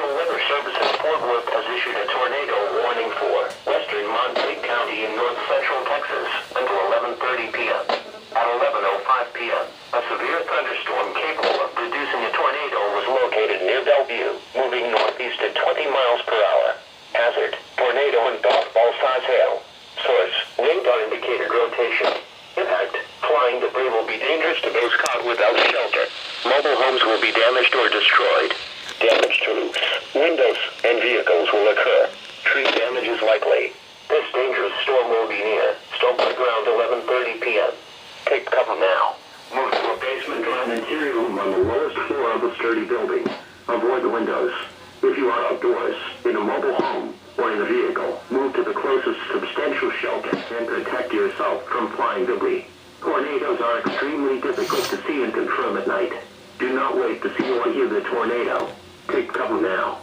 National Weather Service in Fort Worth has issued a tornado warning for western Montague County in north central Texas until 11:30 p.m. At 11:05 p.m., a severe thunderstorm capable of producing a tornado was located near Bellevue, moving northeast at 20 miles per hour. Hazard: tornado and golf ball size hail. Source: radar indicated rotation. Impact: flying debris will be dangerous to those caught without shelter. Mobile homes will be damaged or destroyed. Damage to roofs, windows, and vehicles will occur. Tree damage is likely. This dangerous storm will be near Stokely around 11:30 p.m. Take cover now. Move to a basement or an interior room on the lowest floor of a sturdy building. Avoid the windows. If you are outdoors, in a mobile home, or in a vehicle, move to the closest substantial shelter and protect yourself from flying debris. Tornadoes are extremely difficult to see and confirm at night. Do not wait to see or hear the tornado. Take cover now.